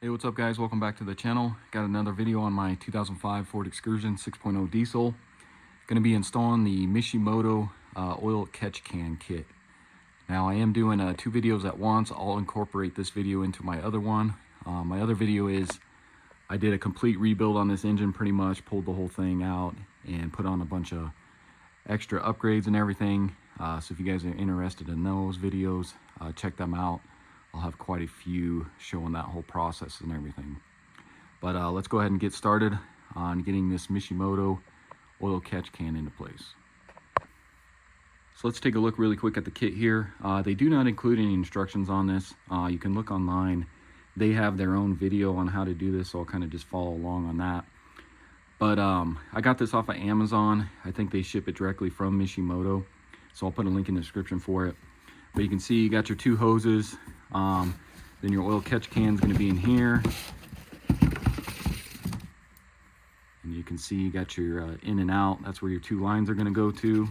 Hey, what's up guys? Welcome back to the channel. Got another video on my 2005 Ford Excursion 6.0 diesel. Going to be installing the Mishimoto oil catch can kit. Now I am doing two videos at once. I'll incorporate this video into my other one. My other video is I did a complete rebuild on this engine, pretty much pulled the whole thing out and put on a bunch of extra upgrades and everything. So if you guys are interested in those videos, check them out. I'll have quite a few showing that whole process and everything. But let's go ahead and get started on getting this Mishimoto oil catch can into place. So let's take a look really quick at the kit here. They do not include any instructions on this. You can look online. They have their own video on how to do this, so I'll kind of just follow along on that. But I got this off of Amazon. I think they ship it directly from Mishimoto, so I'll put a link in the description for it. But you can see you got your two hoses. Then your oil catch can is going to be in here. And you can see you got your in and out. That's where your two lines are going to go to.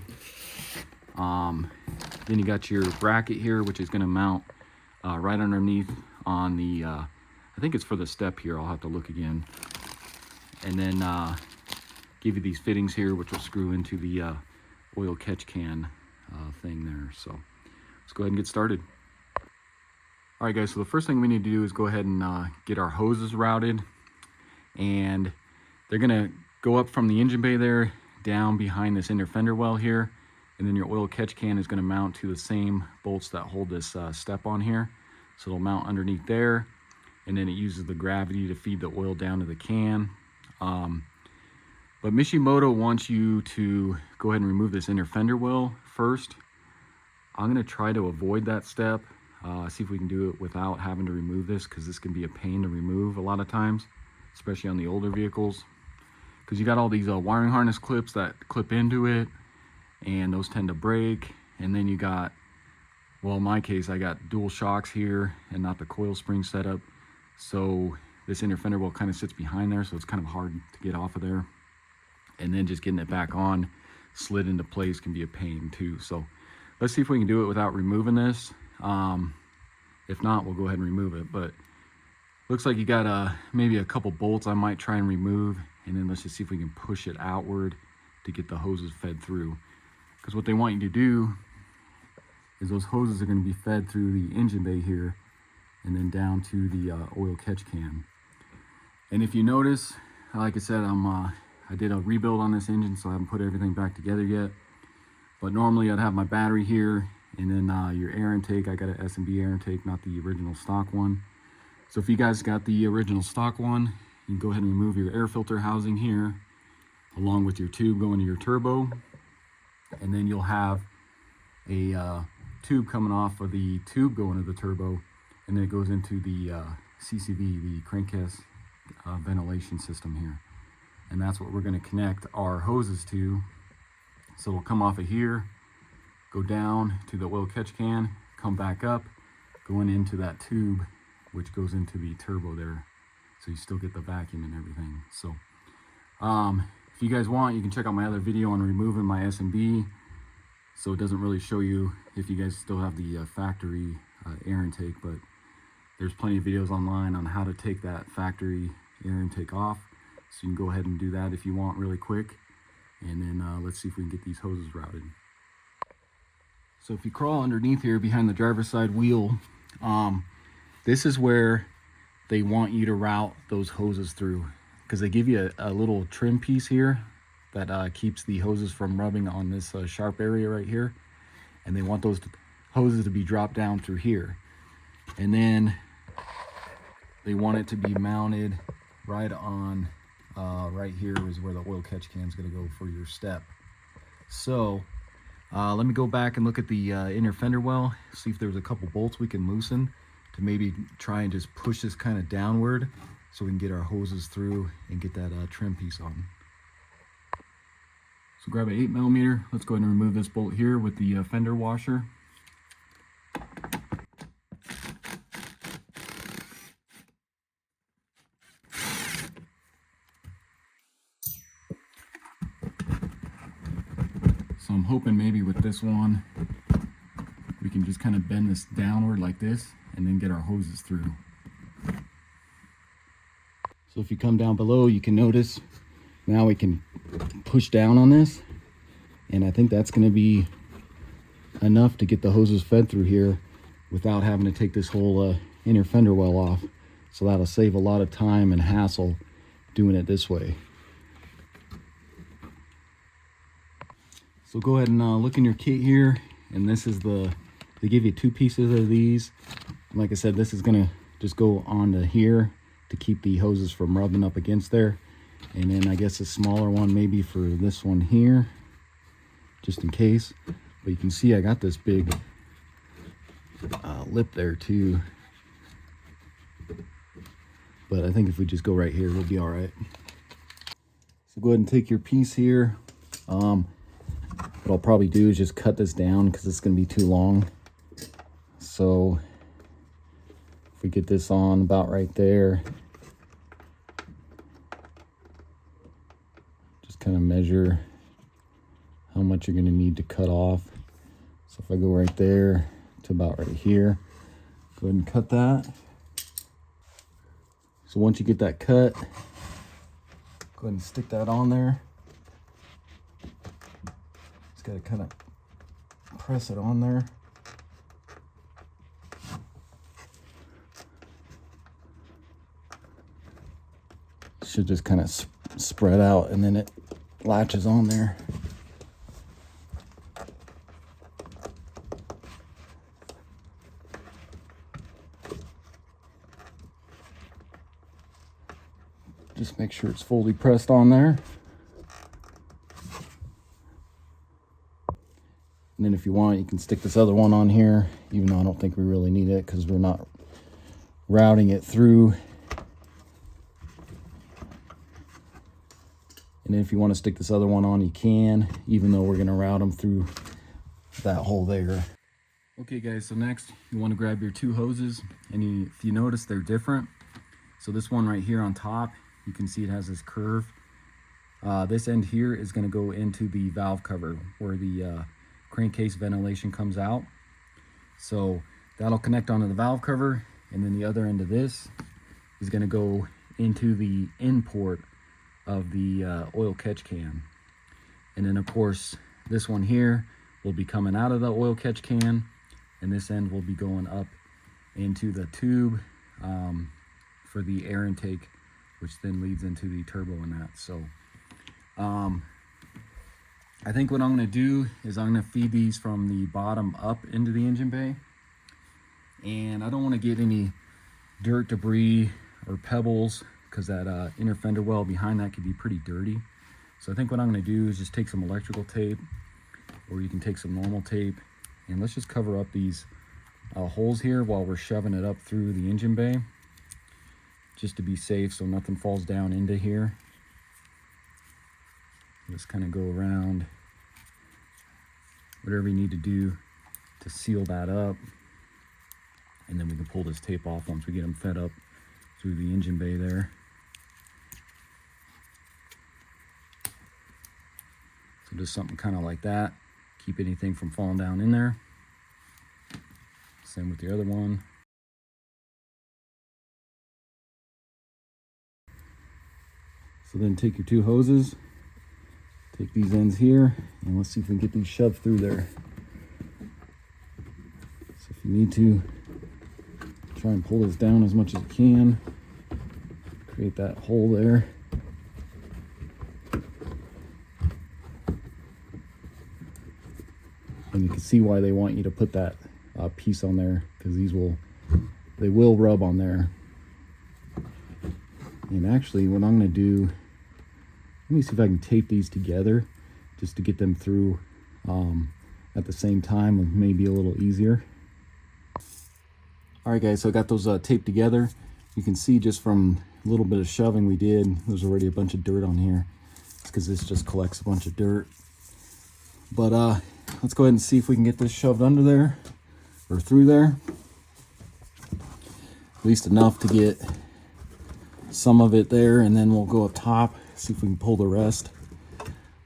Then you got your bracket here, which is going to mount right underneath on the, I think it's for the step here. I'll have to look again. And then give you these fittings here, which will screw into the oil catch can thing there. So let's go ahead and get started. All right guys, so the first thing we need to do is go ahead and get our hoses routed, and they're gonna go up from the engine bay there down behind this inner fender well here, and then your oil catch can is gonna mount to the same bolts that hold this step on here. So it'll mount underneath there, and then it uses the gravity to feed the oil down to the can. But Mishimoto wants you to go ahead and remove this inner fender well first. I'm gonna try to avoid that step. See if we can do it without having to remove this, because this can be a pain to remove a lot of times, especially on the older vehicles, because you got all these wiring harness clips that clip into it, and those tend to break. And then you got, well, in my case, I got dual shocks here and not the coil spring setup, so this inner fender well kind of sits behind there, so it's kind of hard to get off of there. And then just getting it back on, slid into place, can be a pain too. So let's see if we can do it without removing this. If not, we'll go ahead and remove it. But looks like you got maybe a couple bolts I might try and remove, and then let's just see if we can push it outward to get the hoses fed through. Because what they want you to do is those hoses are going to be fed through the engine bay here and then down to the oil catch can. And if you notice, like I said, I did a rebuild on this engine, so I haven't put everything back together yet. But normally I'd have my battery here, and then your air intake. I got an S&B air intake, not the original stock one. So if you guys got the original stock one, you can go ahead and remove your air filter housing here, along with your tube going to your turbo. And then you'll have a tube coming off of the tube going to the turbo, and then it goes into the CCV, the crankcase ventilation system here. And that's what we're going to connect our hoses to. So it'll come off of here, go down to the oil catch can, come back up, going into that tube, which goes into the turbo there. So you still get the vacuum and everything. So if you guys want, you can check out my other video on removing my S&B. So it doesn't really show you if you guys still have the factory air intake, but there's plenty of videos online on how to take that factory air intake off. So you can go ahead and do that if you want really quick. And then let's see if we can get these hoses routed. So if you crawl underneath here behind the driver's side wheel, this is where they want you to route those hoses through, because they give you a little trim piece here that keeps the hoses from rubbing on this sharp area right here. And they want those hoses to be dropped down through here. And then they want it to be mounted right on, right here is where the oil catch can is going to go for your step. So let me go back and look at the inner fender well, see if there's a couple bolts we can loosen to maybe try and just push this kind of downward so we can get our hoses through and get that trim piece on. So grab an 8mm. Let's go ahead and remove this bolt here with the fender washer. So I'm hoping maybe with this one, we can just kind of bend this downward like this and then get our hoses through. So if you come down below, you can notice now we can push down on this, and I think that's going to be enough to get the hoses fed through here without having to take this whole inner fender well off. So that'll save a lot of time and hassle doing it this way. So go ahead and look in your kit here, and this is they give you 2 pieces of these. Like I said, this is gonna just go onto here to keep the hoses from rubbing up against there. And then I guess a smaller one maybe for this one here, just in case. But you can see I got this big lip there too. But I think if we just go right here, we'll be all right. So go ahead and take your piece here. What I'll probably do is just cut this down because it's going to be too long. So if we get this on about right there, just kind of measure how much you're going to need to cut off. So if I go right there to about right here, go ahead and cut that. So once you get that cut, go ahead and stick that on there. Just got to kind of press it on there. Should just kind of spread out, and then it latches on there. Just make sure it's fully pressed on there. And then if you want, you can stick this other one on here, even though I don't think we really need it because we're not routing it through. And then if you want to stick this other one on, you can, even though we're going to route them through that hole there. Okay guys, so next you want to grab your 2 hoses, and if you notice, they're different. So this one right here on top, you can see it has this curve. This end here is going to go into the valve cover where the crankcase ventilation comes out. So that'll connect onto the valve cover, and then the other end of this is going to go into the end port of the oil catch can. And then of course this one here will be coming out of the oil catch can, and this end will be going up into the tube for the air intake, which then leads into the turbo and that. So I think what I'm going to do is I'm going to feed these from the bottom up into the engine bay, and I don't want to get any dirt, debris, or pebbles, because that inner fender well behind that could be pretty dirty. So I think what I'm going to do is just take some electrical tape, or you can take some normal tape, and let's just cover up these holes here while we're shoving it up through the engine bay, just to be safe so nothing falls down into here. Just kind of go around, whatever you need to do to seal that up, and then we can pull this tape off once we get them fed up through the engine bay there. So just something kind of like that, keep anything from falling down in there. Same with the other one. So then take your 2 hoses, take these ends here, and let's see if we can get these shoved through there. So if you need to, try and pull this down as much as you can, create that hole there. And you can see why they want you to put that piece on there, because they will rub on there. And actually what I'm going to do, let me see if I can tape these together just to get them through at the same time, and maybe a little easier. All right guys, so I got those taped together. You can see just from a little bit of shoving we did, there's already a bunch of dirt on here. It's because this just collects a bunch of dirt. But let's go ahead and see if we can get this shoved under there, or through there. At least enough to get some of it there, and then we'll go up top, see if we can pull the rest.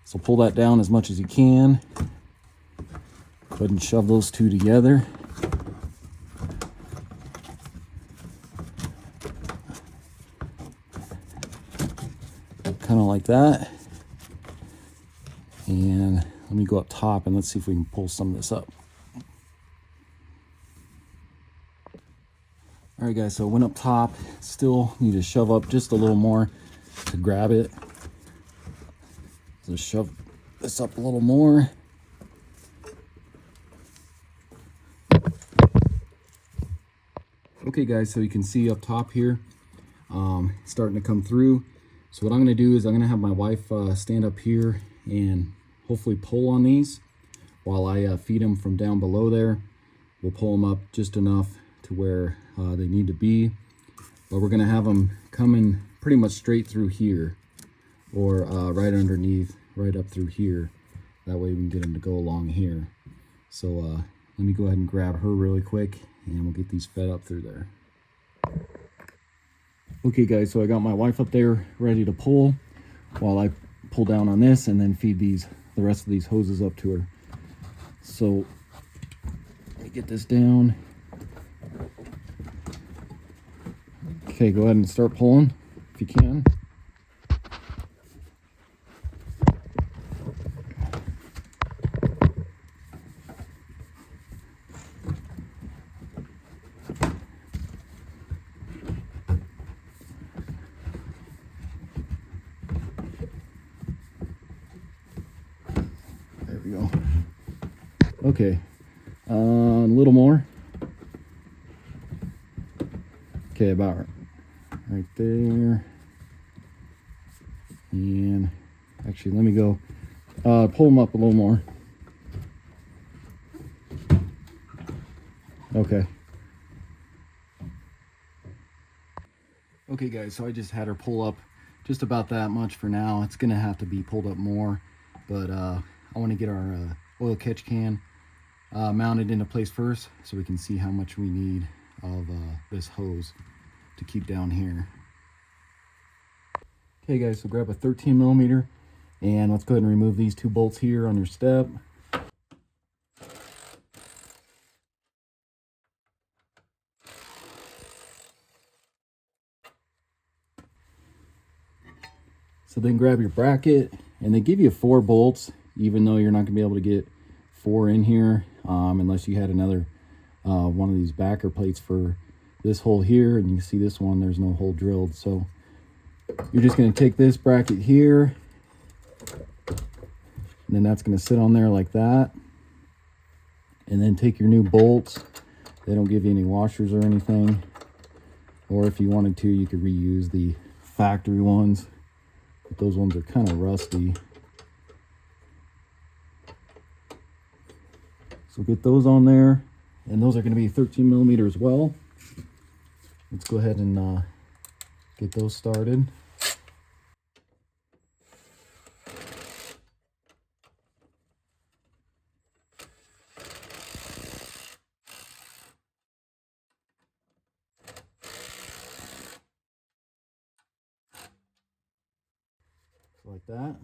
So pull that down as much as you can. Go ahead and shove those 2 together. kind of like that. And let me go up top and let's see if we can pull some of this up. All right, guys, so I went up top. Still need to shove up just a little more to grab it. So shove this up a little more. Okay, guys, so you can see up top here, starting to come through. So what I'm going to do is I'm going to have my wife stand up here and hopefully pull on these while I feed them from down below there. We'll pull them up just enough to where they need to be, but we're going to have them coming pretty much straight through here, or right underneath, right up through here. That way we can get them to go along here. So let me go ahead and grab her really quick and we'll get these fed up through there. Okay, guys, so I got my wife up there ready to pull while I pull down on this and then feed the rest of these hoses up to her. So let me get this down. Okay, go ahead and start pulling if you can. There we go. Okay, a little more. Okay, about right there. And actually, let me go pull them up a little more. Okay. Okay, guys, so I just had her pull up just about that much for now. It's gonna have to be pulled up more, but I want to get our oil catch can mounted into place first so we can see how much we need of this hose to keep down here. Okay, guys, so grab a 13 millimeter and let's go ahead and remove these two bolts here on your step. So then grab your bracket, and they give you 4 bolts, even though you're not gonna be able to get 4 in here unless you had another one of these backer plates for this hole here. And you can see this one, there's no hole drilled. So you're just going to take this bracket here, and then that's going to sit on there like that. And then take your new bolts. They don't give you any washers or anything, or if you wanted to, you could reuse the factory ones, but those ones are kind of rusty. So get those on there, and those are going to be 13 millimeter as well. Let's go ahead and get those started. Like that.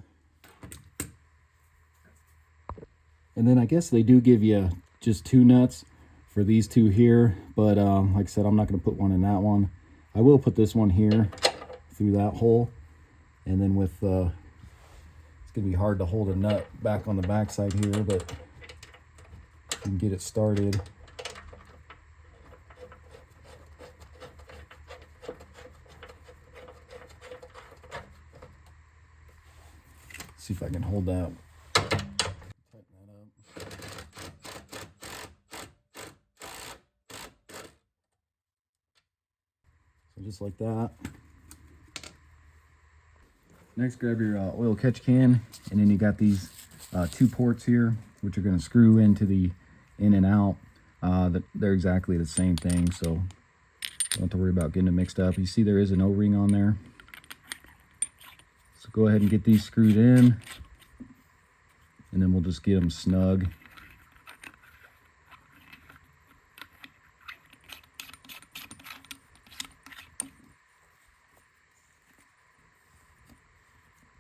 And then I guess they do give you just 2 nuts for these 2 here, but like I said, I'm not going to put one in that one. I will put this one here through that hole, and then with it's going to be hard to hold a nut back on the back side here, but you can get it started. See if I can hold that. Tighten that up. So just like that. Next, grab your oil catch can, and then you got these 2 ports here, which are going to screw into the in and out. They're exactly the same thing, so don't have to worry about getting it mixed up. You see there is an O-ring on there. So go ahead and get these screwed in, and then we'll just get them snug.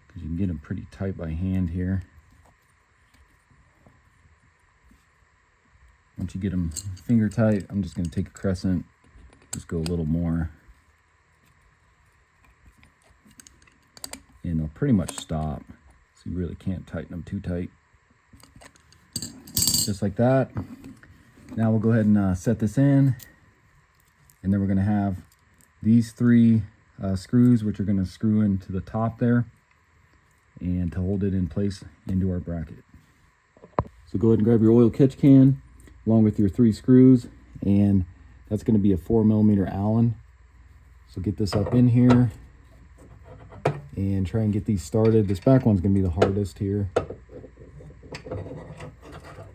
Because you can get them pretty tight by hand here. Once you get them finger tight, I'm just going to take a crescent, just go a little more, and they'll pretty much stop. So you really can't tighten them too tight. Just like that. Now we'll go ahead and set this in. And then we're going to have these 3 screws, which are going to screw into the top there and to hold it in place into our bracket. So go ahead and grab your oil catch can along with your 3 screws, and that's going to be a 4mm Allen. So get this up in here and try and get these started. This back one's going to be the hardest here.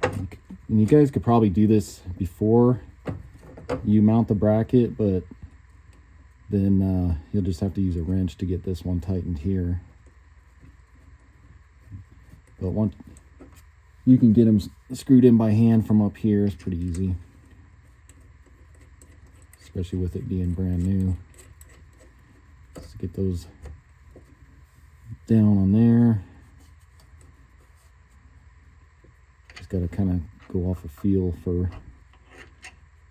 And you guys could probably do this before you mount the bracket, but then you'll just have to use a wrench to get this one tightened here. But once you can get them screwed in by hand from up here, it's pretty easy, especially with it being brand new. Let's get those down on there. Just got to kind of go off a feel for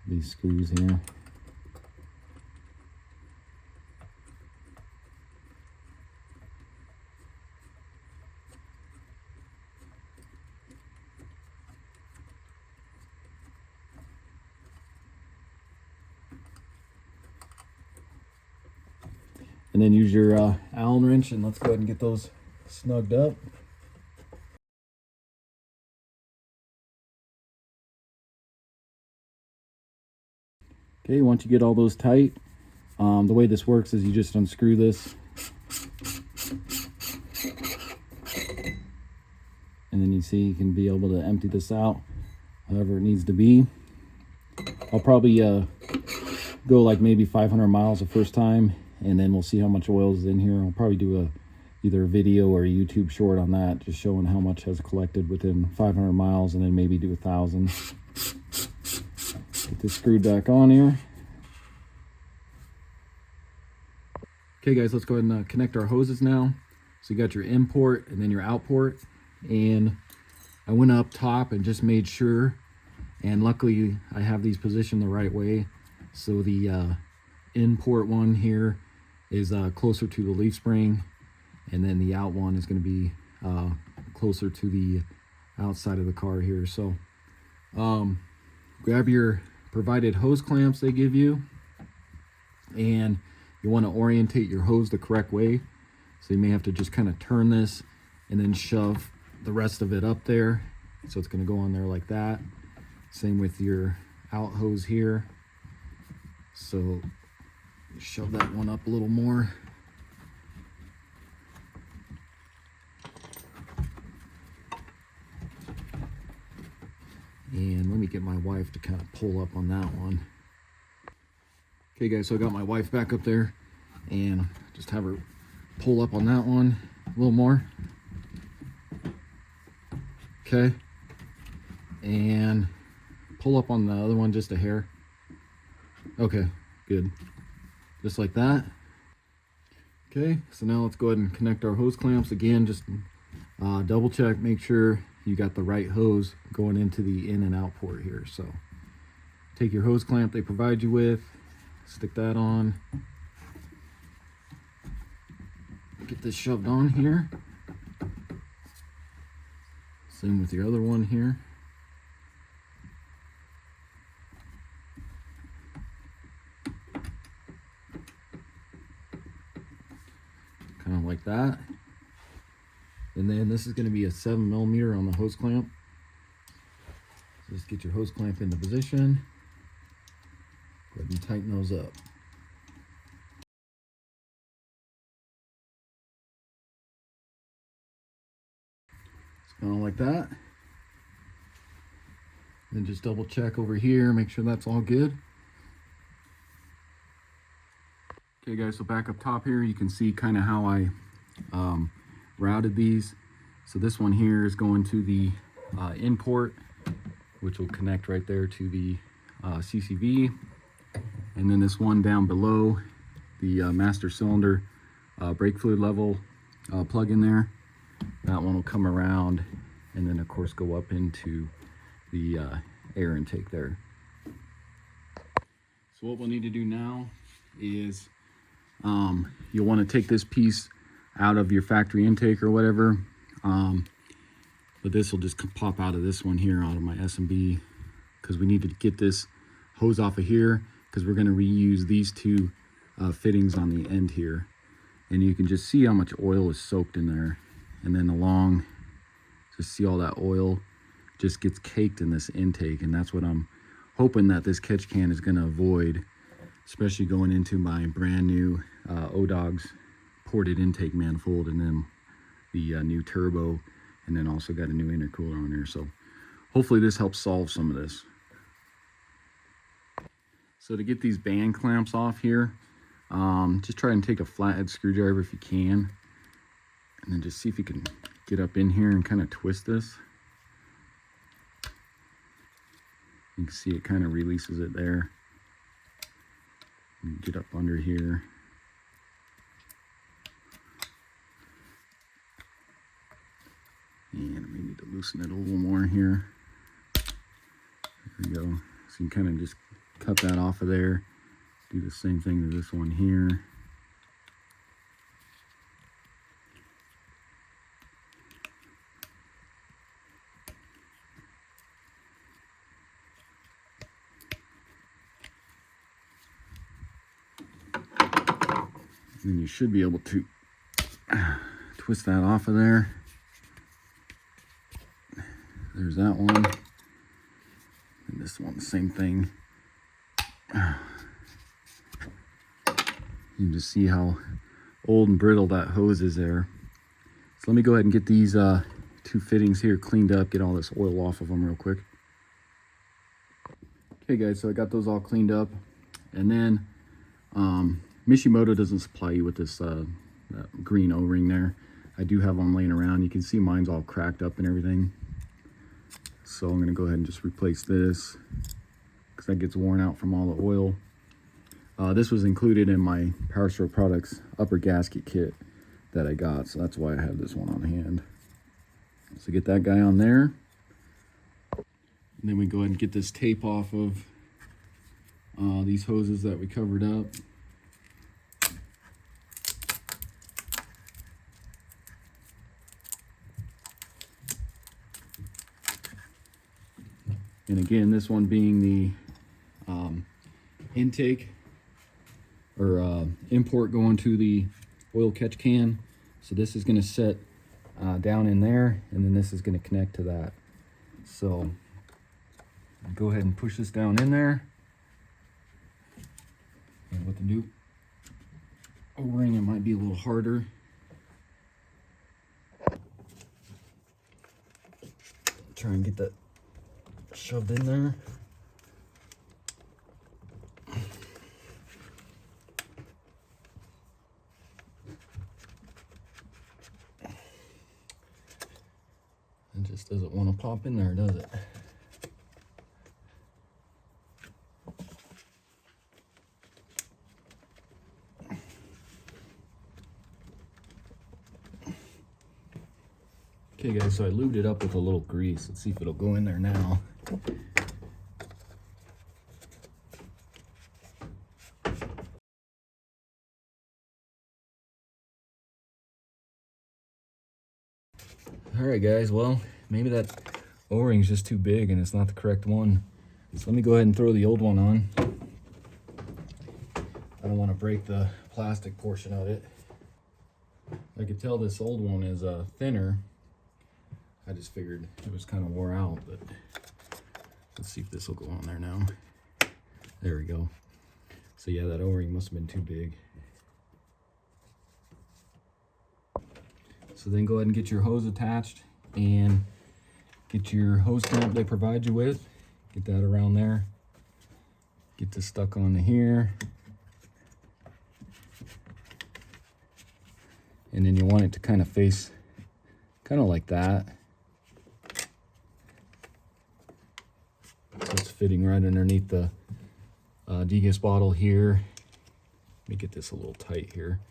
these screws here. And then use your Allen wrench, and let's go ahead and get those snugged up. Okay, once you get all those tight, the way this works is you just unscrew this. And then you see you can be able to empty this out however it needs to be. I'll probably go like maybe 500 miles the first time, and then we'll see how much oil is in here. I'll probably do either a video or a YouTube short on that, just showing how much has collected within 500 miles, and then maybe do 1,000. Get this screwed back on here. Okay guys, let's go ahead and connect our hoses now. So you got your in port and then your out port, and I went up top and just made sure, and luckily I have these positioned the right way. So the in port one here is closer to the leaf spring, and then the out one is going to be closer to the outside of the car here. So grab your provided hose clamps they give you, and you want to orientate your hose the correct way. So you may have to just kind of turn this and then shove the rest of it up there. So it's going to go on there like that. Same with your out hose here. So shove that one up a little more. And let me get my wife to kind of pull up on that one. Okay guys, so I got my wife back up there, and just have her pull up on that one a little more. Okay. And pull up on the other one just a hair. Okay, good. Just like that. Okay, so now let's go ahead and connect our hose clamps. Again, just double check, make sure you got the right hose going into the in and out port here. So take your hose clamp they provide you with, stick that on, get this shoved on here. Same with your other one here. Kind of like that. And then this is going to be a 7mm on the hose clamp. So just get your hose clamp into position. Go ahead and tighten those up. It's kind of like that. Then just double check over here, make sure that's all good. Okay guys, so back up top here, you can see kind of how I routed these. So this one here is going to the in port, which will connect right there to the CCV. And then this one down below, the master cylinder brake fluid level plug in there, that one will come around and then of course go up into the air intake there. So what we'll need to do now is you'll want to take this piece out of your factory intake or whatever. But this will just pop out of this one here, out of my S&B, because we need to get this hose off of here, because we're going to reuse these two fittings on the end here. And you can just see how much oil is soaked in there. And then along, just see all that oil just gets caked in this intake. And that's what I'm hoping that this catch can is going to avoid, especially going into my brand new O-Dogs ported intake manifold, and then the new turbo, and then also got a new intercooler on there. So hopefully this helps solve some of this. So to get these band clamps off here, just try and take a flathead screwdriver if you can, and then just see if you can get up in here and kind of twist this. You can see it kind of releases it there. And get up under here. And we need to loosen it a little more here. There we go. So you can kind of just cut that off of there. Do the same thing to this one here. And then you should be able to twist that off of there. There's that one. And this one, the same thing. You can just see how old and brittle that hose is there. So let me go ahead and get these two fittings here cleaned up, get all this oil off of them real quick. Okay guys, so I got those all cleaned up. And then Mishimoto doesn't supply you with this green O-ring there. I do have one laying around. You can see mine's all cracked up and everything. So I'm going to go ahead and just replace this, because that gets worn out from all the oil. This was included in my Power Stroke Products upper gasket kit that I got, so that's why I have this one on hand. So get that guy on there. And then we go ahead and get this tape off of these hoses that we covered up. And again, this one being the intake or import going to the oil catch can. So this is going to set down in there, and then this is going to connect to that. So go ahead and push this down in there. And with the new O-ring, it might be a little harder. Try and get that shoved in there. It just doesn't want to pop in there, does it? Okay guys, so I lubed it up with a little grease. Let's see if it'll go in there now. Alright guys, well, maybe that O-ring's just too big and it's not the correct one. So let me go ahead and throw the old one on. I don't want to break the plastic portion of it. I could tell this old one is thinner. I just figured it was kind of wore out, but let's see if this will go on there now. There we go. So yeah, that O-ring must have been too big. So then go ahead and get your hose attached and get your hose clamp they provide you with. Get that around there. Get this stuck onto here. And then you want it to kind of face kind of like that. So it's fitting right underneath the degas bottle here. Let me get this a little tight here.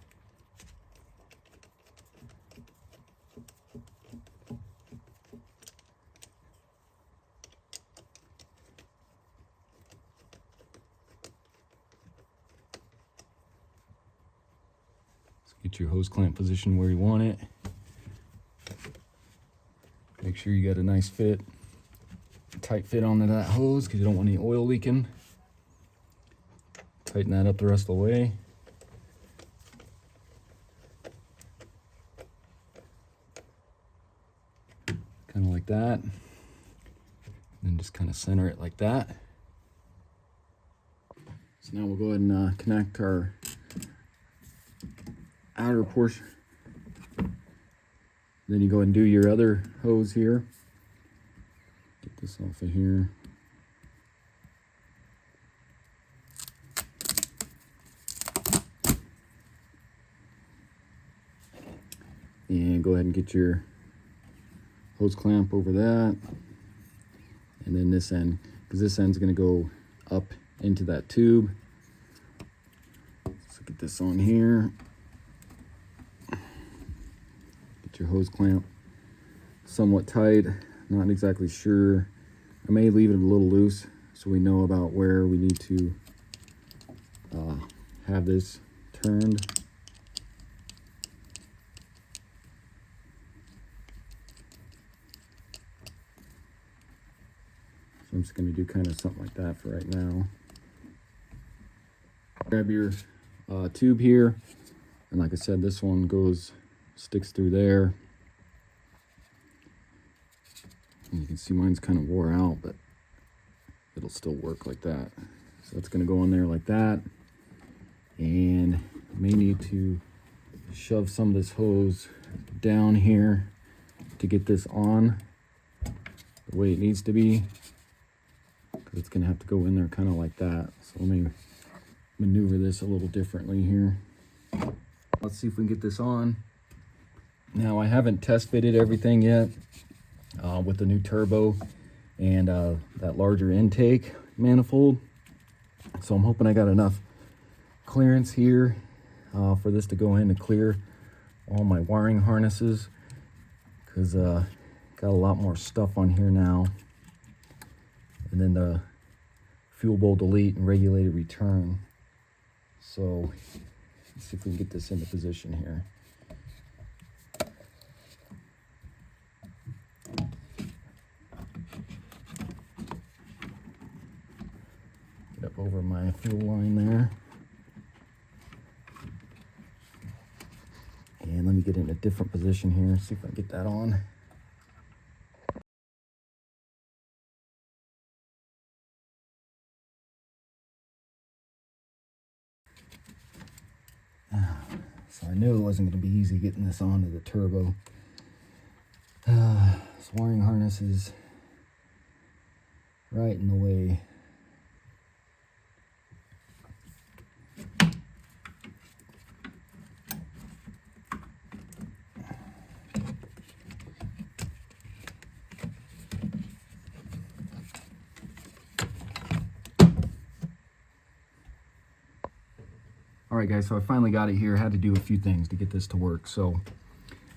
Get your hose clamp position where you want it. Make sure you got a nice fit, tight fit onto that hose because you don't want any oil leaking. Tighten that up the rest of the way. Kind of like that. And just kind of center it like that. So now we'll go ahead and connect our outer portion. Then you go ahead and do your other hose here. Get this off of here. And go ahead and get your hose clamp over that. And then this end, because this end's going to go up into that tube. So get this on here. Get your hose clamp somewhat tight. Not exactly sure. I may leave it a little loose so we know about where we need to have this turned. So I'm just going to do kind of something like that for right now. Grab your tube here, and like I said, this one sticks through there. And you can see mine's kind of wore out, but it'll still work like that. So that's going to go on there like that, and I may need to shove some of this hose down here to get this on the way it needs to be, because it's going to have to go in there kind of like that. So let me maneuver this a little differently here. Let's see if we can get this on. Now I haven't test fitted everything yet with the new turbo and that larger intake manifold. So I'm hoping I got enough clearance here for this to go in to clear all my wiring harnesses, because got a lot more stuff on here now. And then the fuel bowl delete and regulated return. So let's see if we can get this into position here. Get up over my fuel line there. And let me get in a different position here, see if I can get that on. So I knew it wasn't going to be easy getting this onto the turbo. This wiring harness is right in the way. Alright guys, so I finally got it here. I had to do a few things to get this to work. So,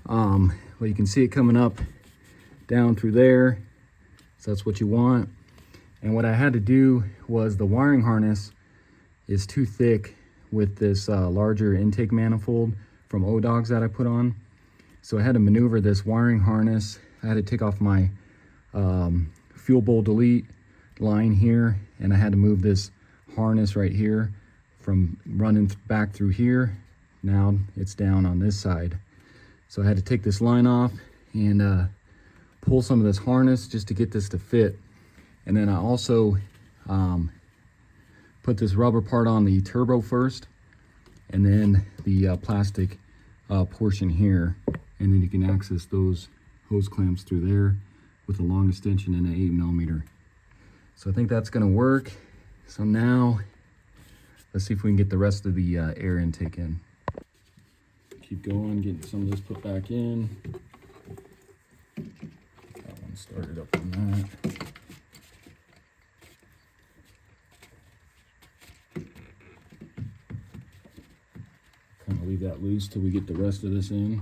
well, you can see it coming up down through there. So that's what you want. And what I had to do was, the wiring harness is too thick with this larger intake manifold from O-Dogs that I put on. So I had to maneuver this wiring harness. I had to take off my fuel bowl delete line here, and I had to move this harness right here from running back through here. Now it's down on this side. So I had to take this line off and pull some of this harness just to get this to fit. And then I also put this rubber part on the turbo first, and then the plastic portion here. And then you can access those hose clamps through there with a long extension and an 8mm. So I think that's gonna work. So now let's see if we can get the rest of the air intake in. Keep going, getting some of this put back in. That one started up on that. Kind of leave that loose till we get the rest of this in.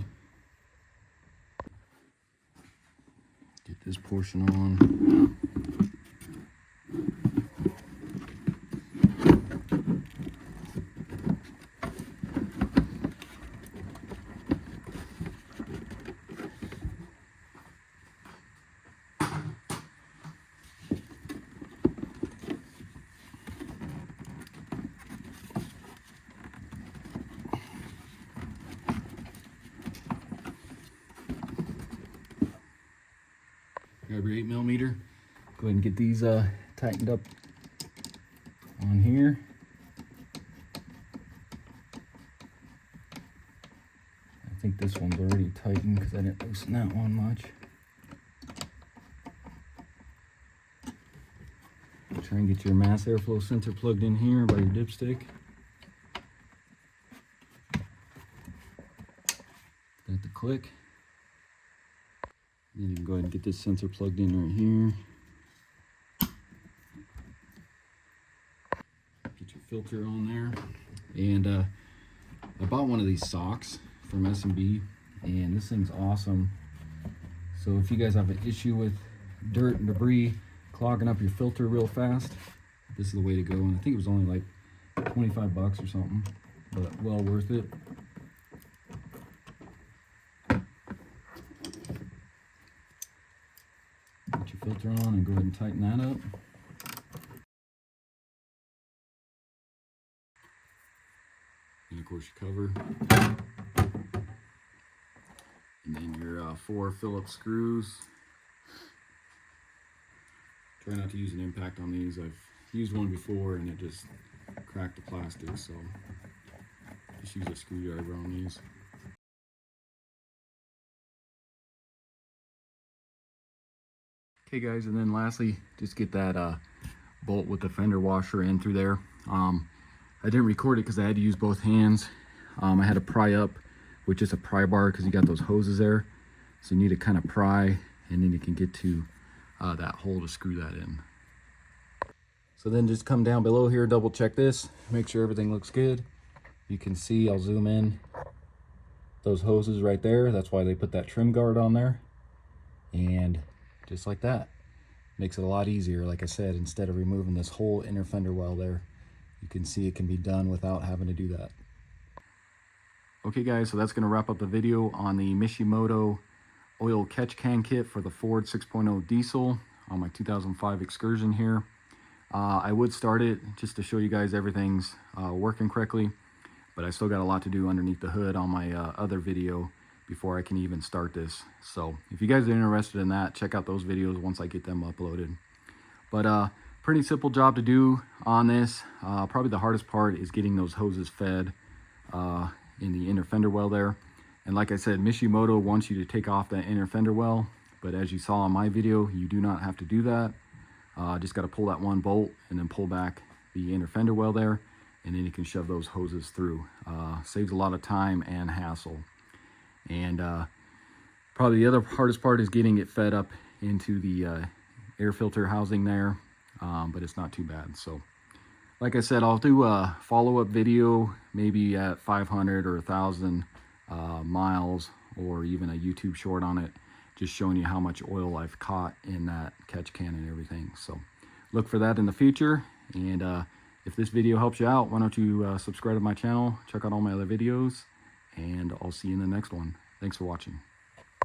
Get this portion on. Grab your 8mm. Go ahead and get these tightened up on here. I think this one's already tightened because I didn't loosen that one much. Try and get your mass airflow sensor plugged in here by your dipstick. Got the click. Then you can go ahead and get this sensor plugged in right here. Get your filter on there. And I bought one of these socks from S&B, and this thing's awesome. So if you guys have an issue with dirt and debris clogging up your filter real fast, this is the way to go. And I think it was only like 25 bucks or something, but well worth it. Get your filter on and go ahead and tighten that up. And of course your cover. And then your 4 Phillips screws. Try not to use an impact on these. I've used one before and it just cracked the plastic, so just use a screwdriver on these. Okay guys, and then lastly, just get that bolt with the fender washer in through there. I didn't record it because I had to use both hands. I had to pry up with just a pry bar because you got those hoses there. So you need to kind of pry, and then you can get to that hole to screw that in. So then just come down below here, double check this, make sure everything looks good. You can see, I'll zoom in, those hoses right there. That's why they put that trim guard on there. And just like that, makes it a lot easier. Like I said, instead of removing this whole inner fender well there, you can see it can be done without having to do that. Okay guys, so that's going to wrap up the video on the Mishimoto oil catch can kit for the Ford 6.0 diesel on my 2005 Excursion here. I would start it just to show you guys everything's working correctly, but I still got a lot to do underneath the hood on my other video before I can even start this. So if you guys are interested in that, check out those videos once I get them uploaded. But pretty simple job to do on this. Probably the hardest part is getting those hoses fed in the inner fender well there. And like I said, Mishimoto wants you to take off that inner fender well, but as you saw in my video, you do not have to do that. Just got to pull that one bolt and then pull back the inner fender well there, and then you can shove those hoses through. Saves a lot of time and hassle. And probably the other hardest part is getting it fed up into the air filter housing there, but it's not too bad. So like I said, I'll do a follow-up video maybe at 500 or 1,000 miles, or even a YouTube short on it, just showing you how much oil I've caught in that catch can and everything. So look for that in the future. And if this video helps you out, why don't you subscribe to my channel, check out all my other videos, and I'll see you in the next one. Thanks for watching.